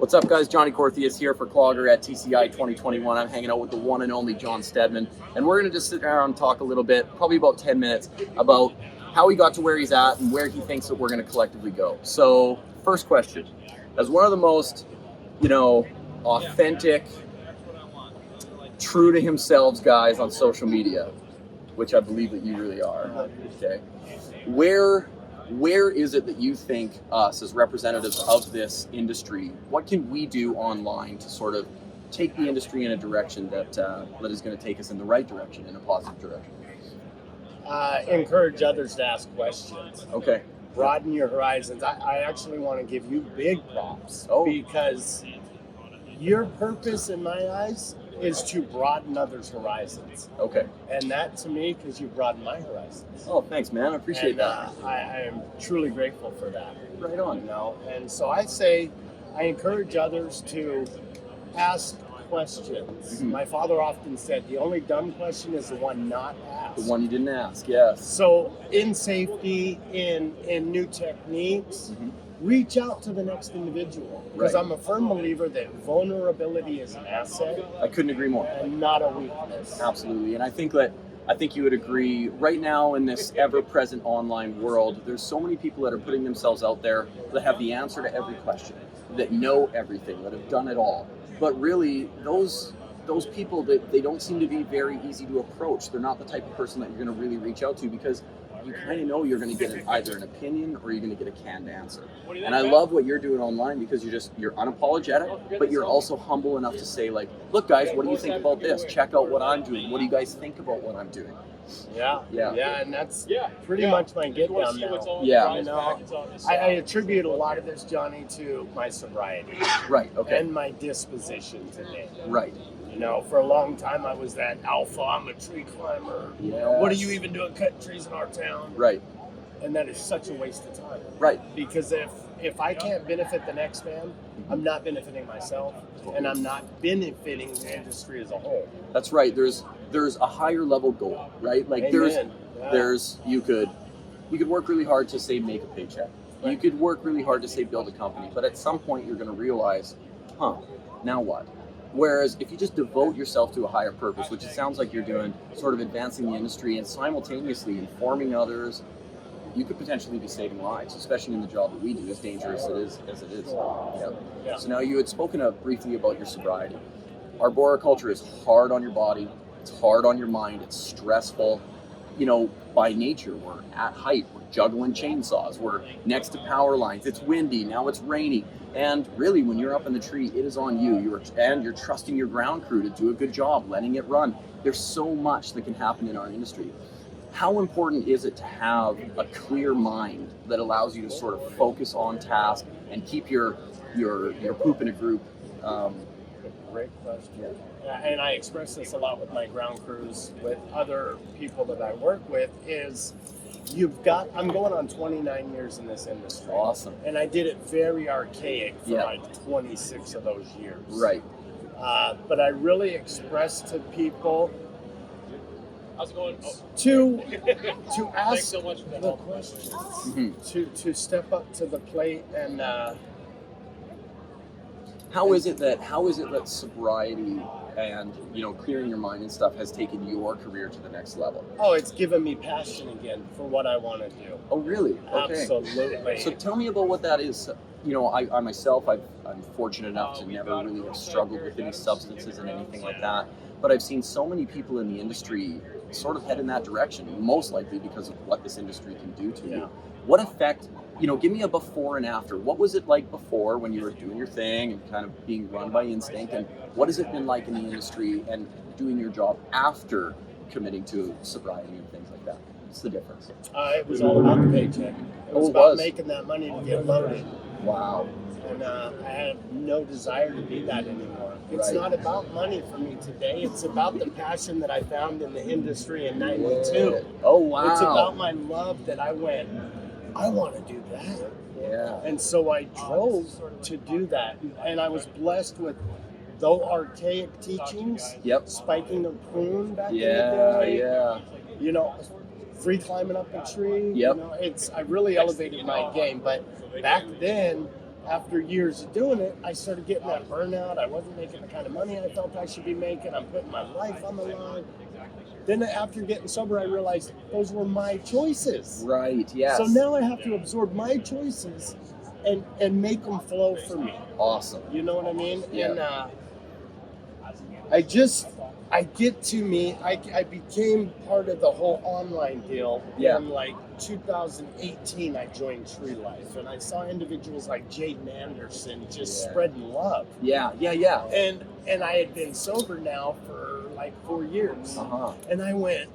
What's up, guys? Johnny Korthuis here for Clogger at TCI 2021. I'm hanging out with the one and only John Steadman, and we're going to just sit down and talk a little bit, probably about 10 minutes, about how he got to where he's at and where he thinks that we're going to collectively go. So, first question. As one of the most, authentic, true to himself guys on social media, which I believe that you really are, okay, where is it that you think us as representatives of this industry, what can we do online to sort of take the industry in a direction that is going to take us in the right direction, in a positive direction? Encourage others to ask questions. Okay. Broaden your horizons. I actually want to give you big props because your purpose in my eyes is to broaden others' horizons. Okay. And that to me, because you broadened my horizons. Oh, thanks, man. I appreciate that. I am truly grateful for that. Right on. And so I say, I encourage others to ask questions. Mm-hmm. My father often said, the only dumb question is the one not asked. The one you didn't ask, yes. So in safety, in new techniques, reach out to the next individual. Because I'm a firm believer that vulnerability is an asset. I couldn't agree more. And not a weakness. Absolutely. And I think you would agree, right now in this ever-present online world, there's so many people that are putting themselves out there that have the answer to every question, that know everything, that have done it all. But really, those people, they don't seem to be very easy to approach. They're not the type of person that you're going to really reach out to, because you kind of know you're going to get either an opinion or you're going to get a canned answer. And I love what you're doing online, because you're unapologetic, but you're also humble enough to say, like, look, guys, what do you think about this? Check out what I'm doing. What do you guys think about what I'm doing? Yeah, and that's pretty much my get down now. Yeah. I attribute a lot of this, Johnny, to my sobriety. Right, okay. And my disposition today. Right. For a long time I was that alpha, I'm a tree climber. What are you even doing cutting trees in our town? Right. And that is such a waste of time. Right. Because if I can't benefit the next man, I'm not benefiting myself, and I'm not benefiting the industry as a whole. That's right. There's a higher level goal, right? Like there's you could work really hard to say make a paycheck. Right. You could work really hard to say build a company, but at some point you're going to realize, now what? Whereas if you just devote yourself to a higher purpose, which it sounds like you're doing, sort of advancing the industry and simultaneously informing others, you could potentially be saving lives, especially in the job that we do, as dangerous as it is. Yeah. So now you had spoken briefly about your sobriety. Our Bora culture is hard on your body, it's hard on your mind, it's stressful. By nature, we're at height, we're juggling chainsaws, we're next to power lines, it's windy, now it's rainy. And really, when you're up in the tree, it is on you. You're trusting your ground crew to do a good job, letting it run. There's so much that can happen in our industry. How important is it to have a clear mind that allows you to sort of focus on task and keep your poop in a group? Great question. And I express this a lot with my ground crews, with other people that I work with, is I'm going on 29 years in this industry. Awesome. And I did it very archaic for like 26 of those years. Right. But I really express to people to ask so much for the questions, to step up to the plate and How is it that sobriety and clearing your mind and stuff has taken your career to the next level? Oh, it's given me passion again for what I want to do. Oh, really? Okay. Absolutely. So tell me about what that is. I myself, I'm fortunate enough to never really have struggled with any substances and anything like that. But I've seen so many people in the industry sort of head in that direction, most likely because of what this industry can do to you. What effect, give me a before and after. What was it like before when you were doing your thing and kind of being run by instinct? And what has it been like in the industry and doing your job after committing to sobriety and things like that? What's the difference? It was all about the paycheck. It was about making that money to get loaded. Wow. And I have no desire to be that anymore. It's not about money for me today. It's about the passion that I found in the industry in '92. Oh, wow. It's about my love that I went, I want to do that. Yeah. And so I drove to do that. And I was blessed with, though archaic teachings, spiking a prune back in the day. Free climbing up a tree. I really elevated my game. But back then, after years of doing it, I started getting that burnout. I wasn't making the kind of money I felt I should be making. I'm putting my life on the line. Then after getting sober, I realized those were my choices. Right, yes. So now I have to absorb my choices and make them flow for me. Awesome. You know what I mean? Yeah. And I became part of the whole online deal. Yeah. In like 2018, I joined Tree Life, and I saw individuals like Jaden Anderson just spreading love. Yeah. And I had been sober now for like 4 years. Uh-huh. And I went,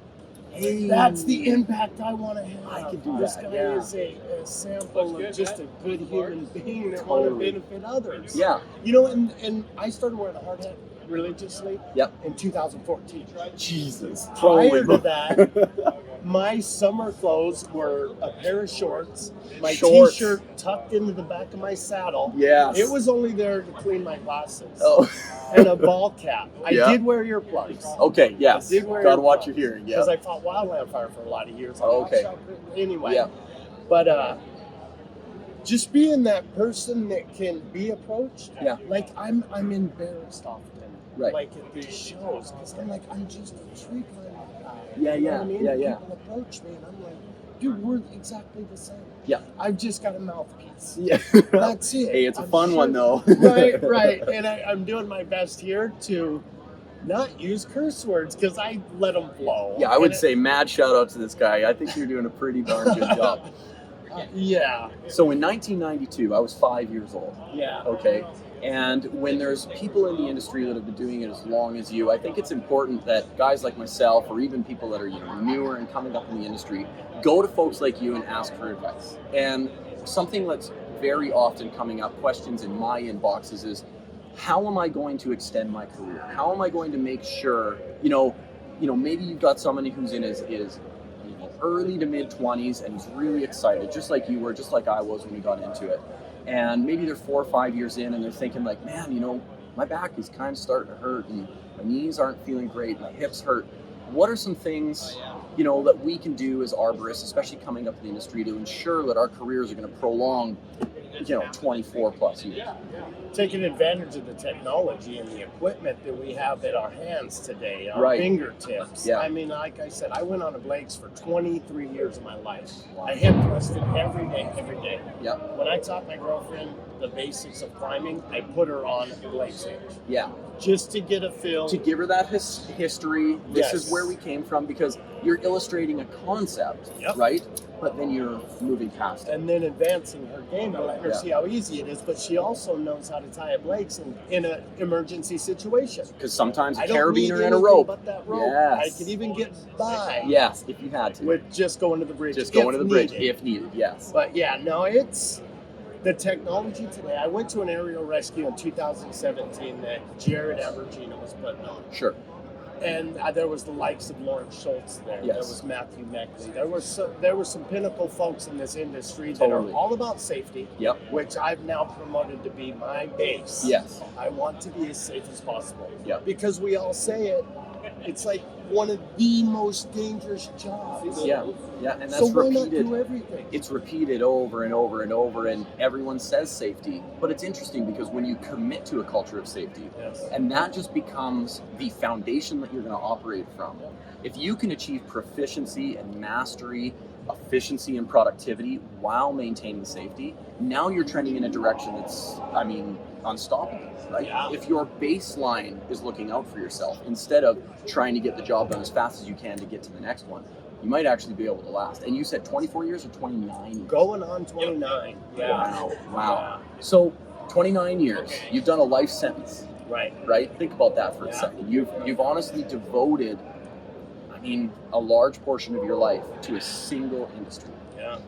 hey, that's the impact I want to have. I could do this that, guy is a sample of just a good human being that want to benefit others. Yeah. You know, and I started wearing a hard hat religiously in 2014. Jesus. Prior to that, my summer clothes were a pair of shorts, my t-shirt tucked into the back of my saddle. Yes. It was only there to clean my glasses. Oh. And a ball cap. I did wear earplugs. Okay, yes. I did wear Gotta watch your hearing, because I fought wildland fire for a lot of years. Okay. Anyway. Yeah. But just being that person that can be approached. Yeah. Like I'm embarrassed often. Right. Like at these shows, because I'm just a tree climber guy. Yeah, You know yeah, what I mean? yeah, And yeah. people approach me, and I'm like, dude, we're exactly the same. Yeah. I've just got a mouthpiece. Yeah. That's it. Hey, it's a I'm fun one though. right. And I'm doing my best here to not use curse words because I let them flow. Yeah, I would say mad shout out to this guy. I think you're doing a pretty darn good job. Yeah. So in 1992, I was 5 years old. Yeah. Okay. And when there's people in the industry that have been doing it as long as you, I think it's important that guys like myself, or even people that are newer and coming up in the industry, go to folks like you and ask for advice. And something that's very often coming up, questions in my inboxes is, how am I going to extend my career? How am I going to make sure, maybe you've got somebody who's in his early to mid 20s and he's really excited, just like you were, just like I was when we got into it. And maybe they're 4 or 5 years in and they're thinking like, man, my back is kind of starting to hurt and my knees aren't feeling great, my hips hurt. What are some things, that we can do as arborists, especially coming up in the industry, to ensure that our careers are going to prolong, 24 plus years? Taking advantage of the technology and the equipment that we have at our hands today, our fingertips. Yeah. I mean, like I said, I went on a blades for 23 years of my life. I hip thrusted every day. Yeah. When I taught my girlfriend the basics of climbing, I put her on a blade stage. Yeah. Just to get a feel. To give her that history, this is where we came from, because you're illustrating a concept, right? But then you're moving past it. And then advancing her game to let her see how easy it is, but she also knows how to tie up legs in an emergency situation. Because sometimes a I don't carabiner need and a rope. But that rope. Yes. I could even get by. Yes, if you had to. With just going to the bridge. Just going to the bridge if needed, yes. But yeah, no, it's the technology today. I went to an aerial rescue in 2017 that Jared Abergina was putting on. Sure. And there was the likes of Lawrence Schultz there. Yes. There was Matthew Meckley. There were some pinnacle folks in this industry that are all about safety, which I've now promoted to be my base. Yes. I want to be as safe as possible. Yep. Because we all say it, it's like one of the most dangerous jobs. Yeah, and that's so why repeated. Not do everything? It's repeated over and over and over, and everyone says safety. But it's interesting because when you commit to a culture of safety, and that just becomes the foundation that you're going to operate from. If you can achieve proficiency and mastery, efficiency and productivity while maintaining safety, now you're trending in a direction that's, unstoppable, right? Yeah. If your baseline is looking out for yourself, instead of trying to get the job done as fast as you can to get to the next one, you might actually be able to last. And you said 24 years or 29 years? Going on 29. Yeah. Wow. So 29 years, you've done a life sentence. Right? Think about that for a second. You've honestly devoted, a large portion of your life to a single industry. Yeah.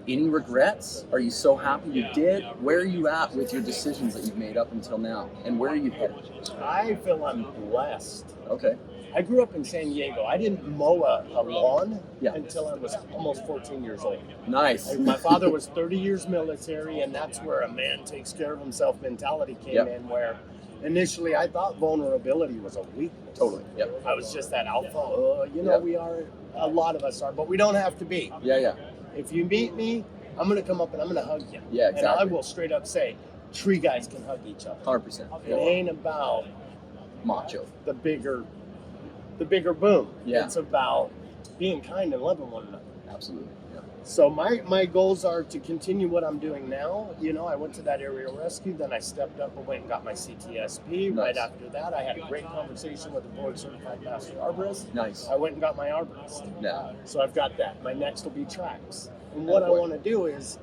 Any regrets? Are you so happy you did? Where are you at with your decisions that you've made up until now? And where are you headed? I feel I'm blessed. Okay. I grew up in San Diego. I didn't mow a lawn until I was almost 14 years old. Nice. My father was 30 years military, and that's where a man takes care of himself mentality came in, where initially I thought vulnerability was a weakness. Totally. Yep. I was just that alpha. We are, a lot of us are, but we don't have to be. Yeah. If you meet me, I'm going to come up and I'm going to hug you. Yeah, exactly. And I will straight up say, tree guys can hug each other. 100%. It ain't about macho. The bigger boom. Yeah. It's about being kind and loving one another. Absolutely. Yeah. So my goals are to continue what I'm doing now. You know, I went to that aerial rescue, then I stepped up and went and got my CTSP. Nice. Right after that, I had a great conversation with a board certified master arborist. Nice. I went and got my arborist. Yeah. So I've got that. My next will be tracks. And what I want to do is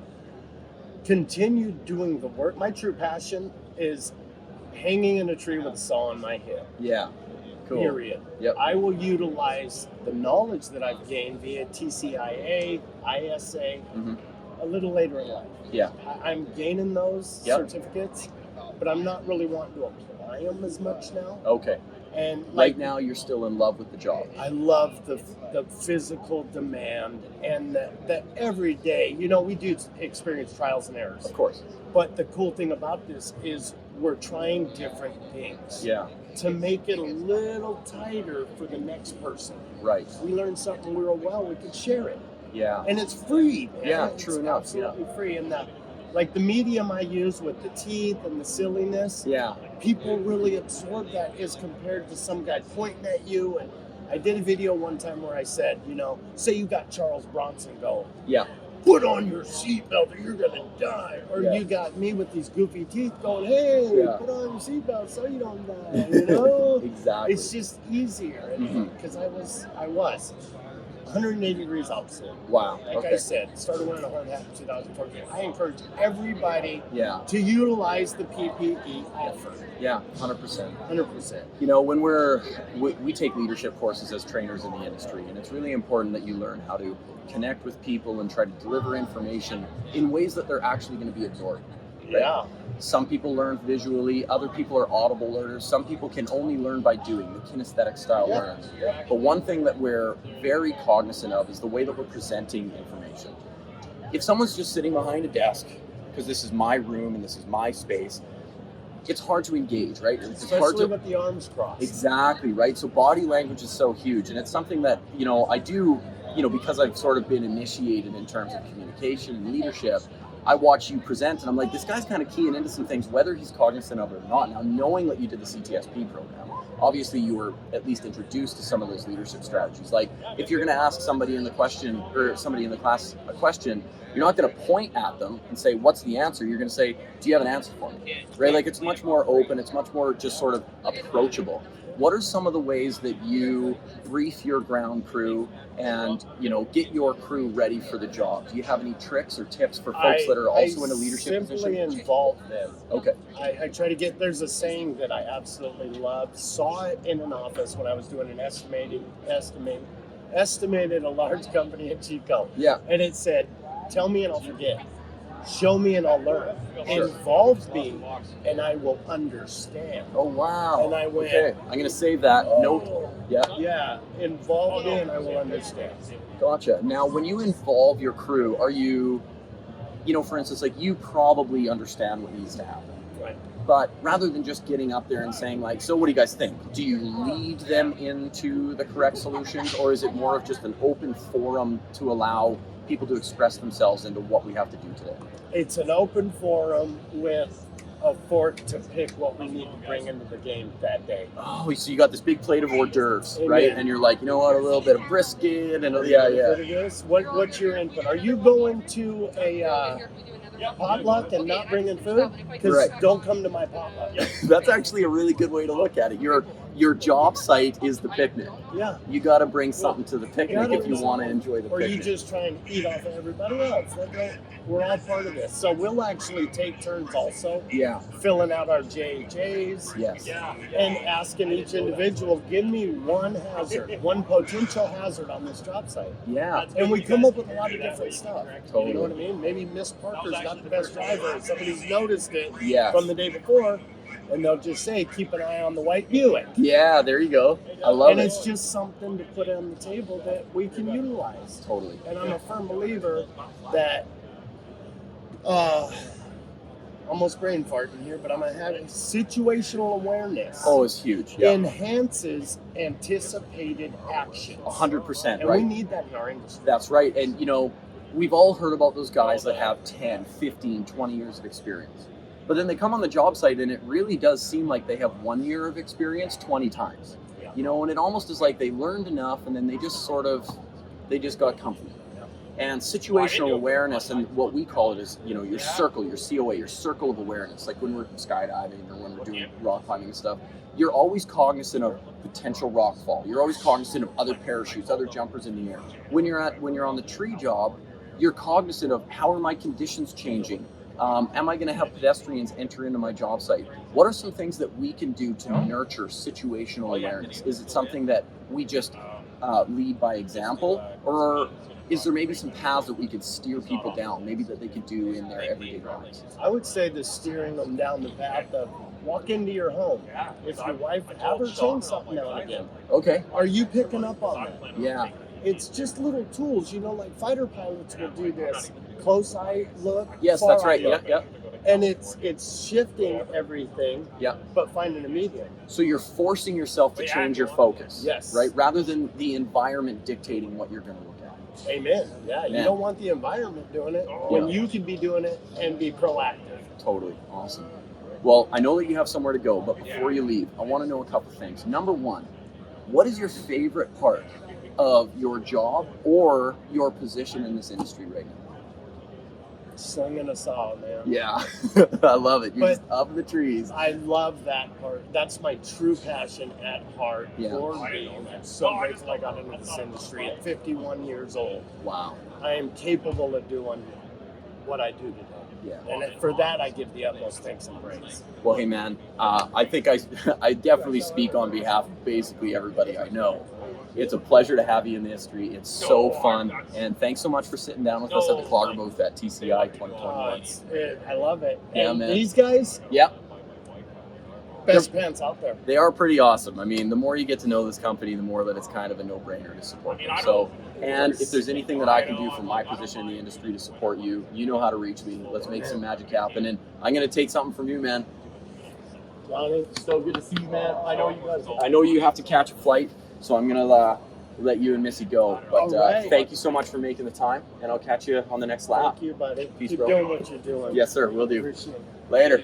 continue doing the work. My true passion is hanging in a tree with a saw on my hip. Yeah. Cool. Period. Yep. I will utilize the knowledge that I've gained via TCIA, ISA, a little later in life. Yeah. I'm gaining those Yep. certificates, but I'm not really wanting to apply them as much now. Okay. And Right now, you're still in love with the job. I love the physical demand and that every day, you know, we do experience trials and errors. Of course. But the cool thing about this is we're trying different things. Yeah. To make it a little tighter for the next person. Right. We learned something real well, we could share it. Yeah. And it's free, man. Yeah, It's true enough. absolutely free. And that, like the medium I use with the teeth and the silliness, Yeah. people really absorb that as compared to some guy pointing at you. And I did a video one time where I said, you know, say you got Charles Bronson going, Yeah. put on your seatbelt or you're gonna die. Or Yeah. you got me with these goofy teeth going, hey, Yeah. put on your seatbelt so you don't die, you know? Exactly. It's just easier. Mhm. Because I was 180 degrees opposite. Wow. Like Okay. I said, started wearing a hard hat in 2014. I encourage everybody Yeah. to utilize the PPE offer. Yeah. 100%. 100%. You know, when we take leadership courses as trainers in the industry, and it's really important that you learn how to connect with people and try to deliver information in ways that they're actually going to be absorbed. Right? Yeah. Some people learn visually, other people are audible learners, some people can only learn by doing, the kinesthetic style Yeah. learning. But one thing that we're very cognizant of is the way that we're presenting information. If someone's just sitting behind a desk, because this is my room and this is my space, it's hard to engage, right? It's hard Especially to, with the arms crossed. exactly, right? So body language is so huge, and it's something that, you know, I do, you know, because I've sort of been initiated in terms of communication and leadership, I watch you present and I'm like, this guy's kind of keying into some things, whether he's cognizant of it or not. Now, knowing that you did the CTSP program, obviously you were at least introduced to some of those leadership strategies. Like if you're going to ask somebody in the question or somebody in the class a question, you're not going to point at them and say, what's the answer? You're going to say, do you have an answer for me? Right? Like it's much more open. It's much more just sort of approachable. What are some of the ways that you brief your ground crew and, you know, get your crew ready for the job? Do you have any tricks or tips for folks that are also in a leadership position? I simply involve them. Okay. I try to get, there's a saying that I absolutely love, saw it in an office when I was doing an estimated a large company in Chico. Yeah. And it said, tell me and I'll forget. Show me and I'll learn. Sure. Involve me and I will understand. Oh, wow. And I went, okay, I'm going to save that. Note. Yeah. Yeah, involve me and I will understand. Gotcha. Now, when you involve your crew, are you, you know, for instance, like you probably understand what needs to happen. Right. But rather than just getting up there and saying like, so what do you guys think? Do you lead them into the correct solutions, or is it more of just an open forum to allow people to express themselves into what we have to do today? It's an open forum with a fork to pick what we need to bring into the game that day. Oh, so you got this big plate of hors d'oeuvres, Amen. right? And you're like, you know what, a little bit of brisket and yeah. What's your input? Are you going to a potluck and not bringing food? Because Right. don't come to my potluck. That's actually a really good way to look at it. Your job site is the picnic. Yeah. You got to bring something to the picnic gotta if you bring want to something. enjoy the Or picnic. you just try and eat off of everybody else. We're all part of this. So we'll actually take turns also Yeah. filling out our JJs. Yes. And asking each individual, give me one hazard, one potential hazard on this job site. Yeah. And we come up with a lot of different stuff. Totally. You know what I mean? Maybe Miss Parker's not the best driver, and somebody's noticed it Yes. from the day before, and they'll just say, keep an eye on the white Buick. Yeah, there you go. I love And it. it's just something to put on the table that we can utilize. Totally. And I'm a firm believer that, almost brain farting here, but I'm going to have situational awareness. Oh, it's huge. Yeah. Enhances anticipated actions. 100%, And right? we need that in our industry. That's right. And, you know, we've all heard about those guys that have 10, 15, 20 years of experience. But then they come on the job site and it really does seem like they have 1 year of experience 20 times. You know, and it almost is like they learned enough and then they just got comfortable. And situational awareness, and what we call it is, you know, your circle, your COA, your circle of awareness. Like when we're skydiving or when we're doing rock climbing and stuff, you're always cognizant of potential rock fall. You're always cognizant of other parachutes, other jumpers in the air. When you're on the tree job, you're cognizant of how are my conditions changing? Am I going to have pedestrians enter into my job site? What are some things that we can do to nurture situational awareness? Is it something that we just lead by example, or is there maybe some paths that we could steer people down, maybe that they could do in their everyday lives? I would say the steering them down the path of walk into your home. If your wife have her change something now and again, Okay. are you picking up on that? Yeah. It's just little tools, you know, like fighter pilots will do this close eye look. Yes, far that's right. eye look. Yeah. And it's shifting everything, Yeah. but finding a medium. So you're forcing yourself to change your focus. Yes. Right? Rather than the environment dictating what you're going to look at. Amen. Yeah, you Man. don't want the environment doing it when you can be doing it and be proactive. Totally. Awesome. Well, I know that you have somewhere to go, but before you leave, I want to know a couple things. Number one, what is your favorite part of your job or your position in this industry right now? Slinging a saw, man. Yeah. I love it. You're But- just up in the trees. I love that part. That's my true passion at heart. Yeah. For me. I'm so grateful I got into this industry at 51 years old. Wow. I am capable of doing what I do today. Yeah. And for that, I give the utmost thanks and praise. Well, hey, man, I think I definitely speak on behalf of basically everybody I know. It's a pleasure to have you in the industry. It's so fun. And thanks so much for sitting down with us at the Clogger booth at TCI 2021. I love it. Yeah, And man. these guys, Yep. best pants out there. They are pretty awesome. I mean, the more you get to know this company, the more that it's kind of a no-brainer to support them. So, and if there's anything that I can do from my position in the industry to support you, you know how to reach me. Let's make some magic happen. And I'm going to take something from you, man. Johnny, so good to see you, man. I know you guys. I know you have to catch a flight, so I'm going to let you and Missy go. But All right. thank you so much for making the time, and I'll catch you on the next lap. Thank you, buddy. Peace, Keep bro. doing what you're doing. Yes, sir. Will do. Appreciate it. Later.